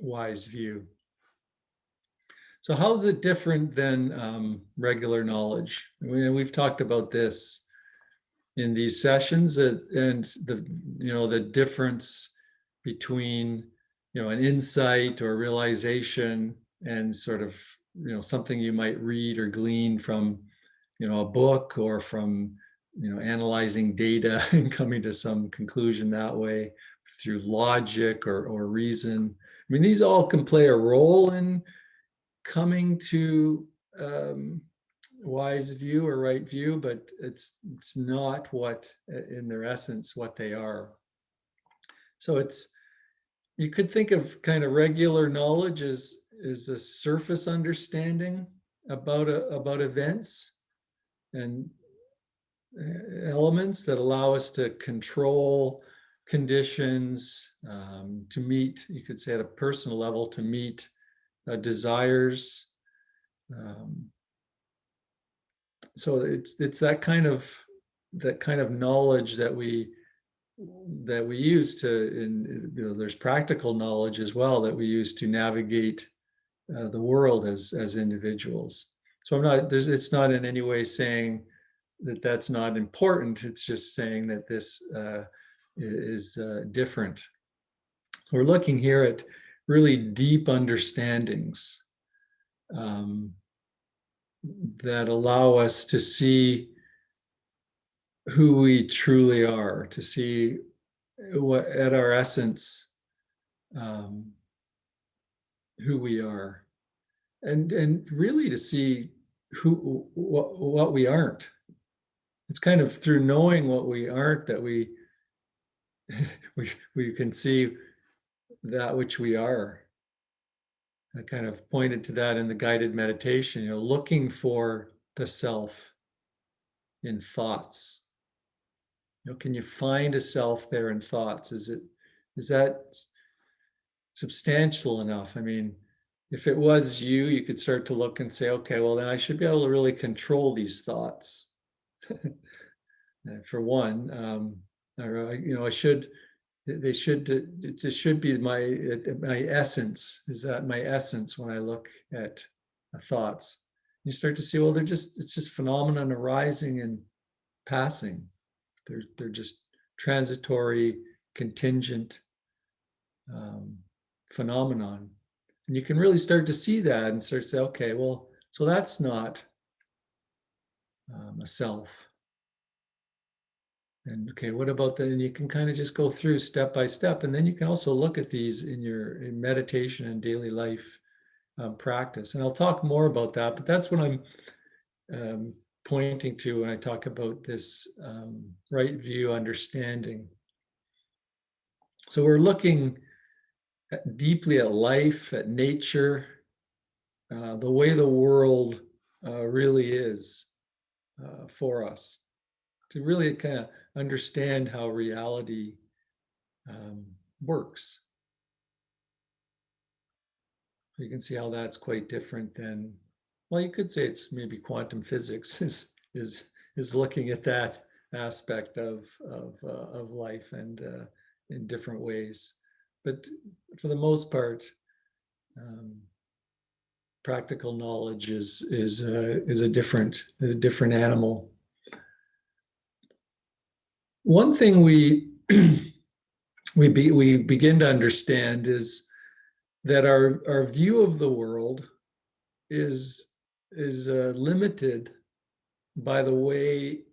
wise view. So how is it different than regular knowledge? We've talked about this in these sessions, and the difference between an insight or realization and sort of something you might read or glean from a book, or from analyzing data and coming to some conclusion that way through logic or reason. I mean, these all can play a role in coming to wise view or right view, but it's not what, in their essence, what they are. So you could think of kind of regular knowledge as a surface understanding about events and elements that allow us to control conditions, to meet, you could say at a personal level, to meet desires. So it's that kind of knowledge that we use to, there's practical knowledge as well that we use to navigate the world as individuals. So it's not in any way saying that that's not important. It's just saying that this is different. We're looking here at really deep understandings that allow us to see who we truly are, to see what, at our essence, who we are, and really to see what we aren't. It's kind of through knowing what we aren't that we can see that which we are. I kind of pointed to that in the guided meditation, looking for the self in thoughts. Can you find a self there in thoughts? Is that substantial enough? I mean, if it was you could start to look and say, okay, well, then I should be able to really control these thoughts. For one, it should be my essence. Is that my essence when I look at thoughts? You start to see, well, it's just phenomenon arising and passing. They're just transitory, contingent phenomenon. And you can really start to see that and start to say, okay, well, so that's not a self. And okay, what about that? And you can kind of just go through step by step. And then you can also look at these in meditation and daily life practice. And I'll talk more about that, but that's what I'm pointing to when I talk about this right view understanding. So we're looking deeply at life, at nature, the way the world really is for us, to really kind of understand how reality works. You can see how that's quite different than, well, you could say it's maybe quantum physics is looking at that aspect of life and in different ways. But for the most part, practical knowledge is a different animal. One thing we begin to understand is that our view of the world is limited by the way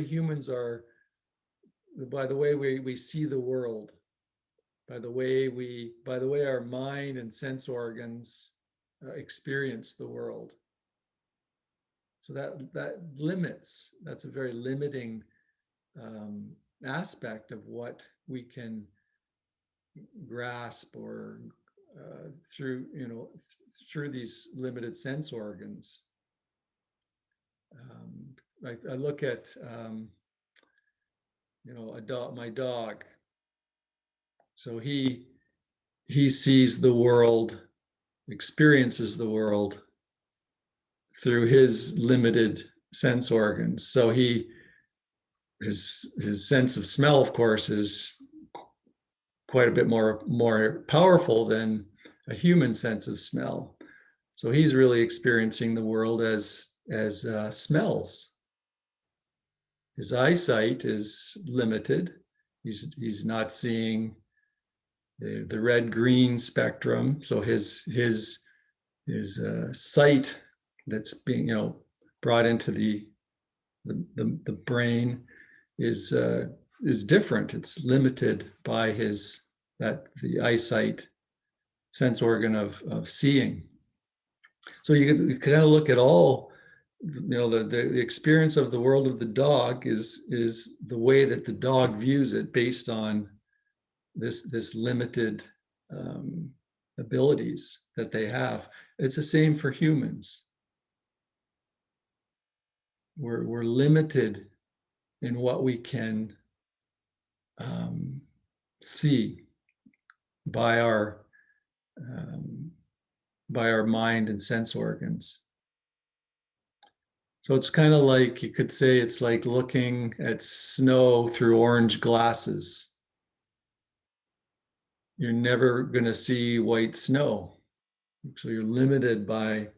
humans are, by the way we see the world, by the way our mind and sense organs experience the world. So that limits, that's a very limiting aspect of what we can grasp or through these limited sense organs. I look at my dog. So he sees the world, experiences the world through his limited sense organs. So his sense of smell, of course, is quite a bit more powerful than a human sense of smell. So he's really experiencing the world as smells. His eyesight is limited. He's not seeing the red-green spectrum. So his sight that's being brought into the brain is different. It's limited by the eyesight sense organ of seeing. So you kind of look at all, the experience of the world of the dog is the way that the dog views it based on this limited abilities that they have. It's the same for humans. We're limited in what we can see by our mind and sense organs. So it's kind of like, you could say it's like looking at snow through orange glasses. You're never going to see white snow. So you're limited by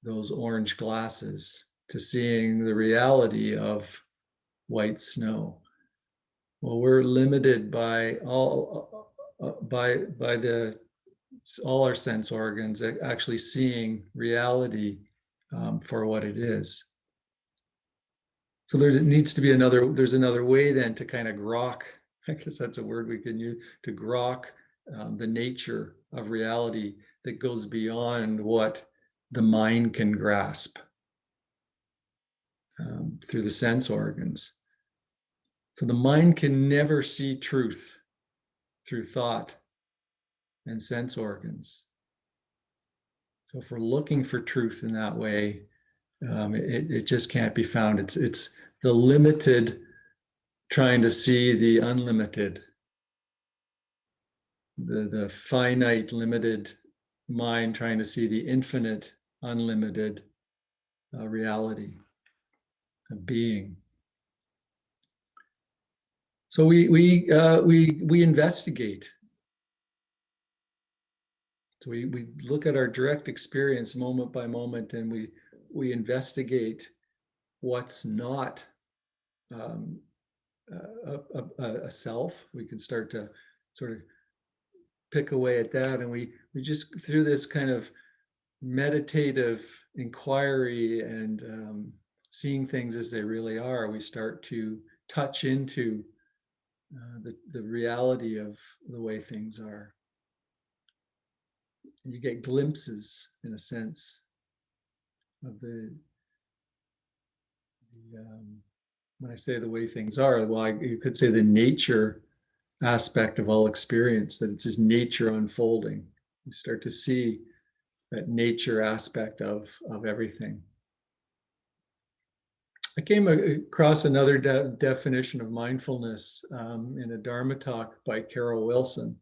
those orange glasses to seeing the reality of white snow. Well, we're limited by all our sense organs actually seeing reality for what it is. So there needs to be there's another way then to kind of grok, I guess that's a word we can use, to grok the nature of reality that goes beyond what the mind can grasp through the sense organs. So the mind can never see truth through thought and sense organs. So if we're looking for truth in that way, it just can't be found. It's the limited trying to see the unlimited, the finite, limited mind trying to see the infinite, unlimited reality of being. So we investigate. So we look at our direct experience moment by moment, and we investigate what's not a self. We can start to sort of pick away at that, and we just, through this kind of meditative inquiry and seeing things as they really are, we start to touch into the reality of the way things are. And you get glimpses, in a sense, of the when I say the way things are, well, you could say the nature aspect of all experience, that it's just nature unfolding. You start to see that nature aspect of everything. I came across another definition of mindfulness in a Dharma talk by Carol Wilson.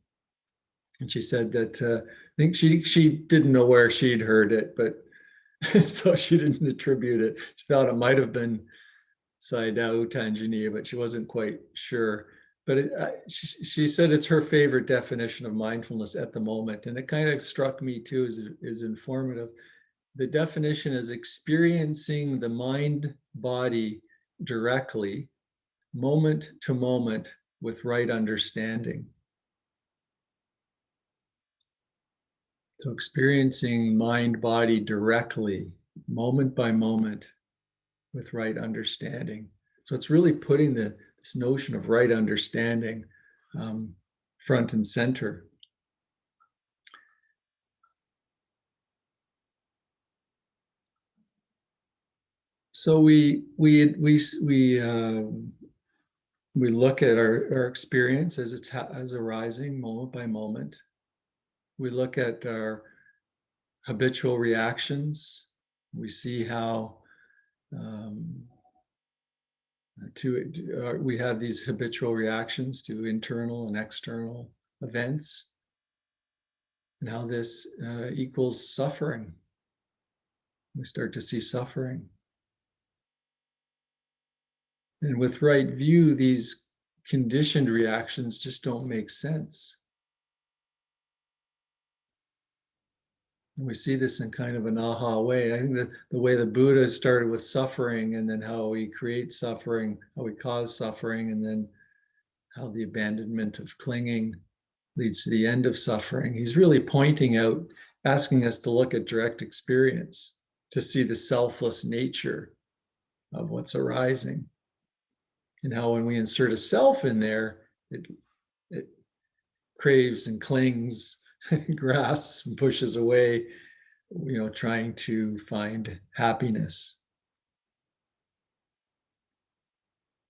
And she said that, I think she didn't know where she'd heard it, but so she didn't attribute it. She thought it might have been Sayadaw Tanjaniya, but she wasn't quite sure. But she said it's her favorite definition of mindfulness at the moment. And it kind of struck me too as informative. The definition is experiencing the mind body directly, moment to moment, with right understanding. So experiencing mind body directly, moment by moment, with right understanding. So it's really putting this notion of right understanding front and center. So we look at our experience as as arising moment by moment. We look at our habitual reactions. We see how we have these habitual reactions to internal and external events, and how this equals suffering. We start to see suffering. And with right view, these conditioned reactions just don't make sense. And we see this in kind of an aha way. I think that the way the Buddha started with suffering, and then how we create suffering, how we cause suffering, and then how the abandonment of clinging leads to the end of suffering. He's really pointing out, asking us to look at direct experience, to see the selfless nature of what's arising. And how when we insert a self in there, it craves and clings, grasps and pushes away, trying to find happiness.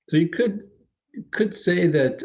So you could say that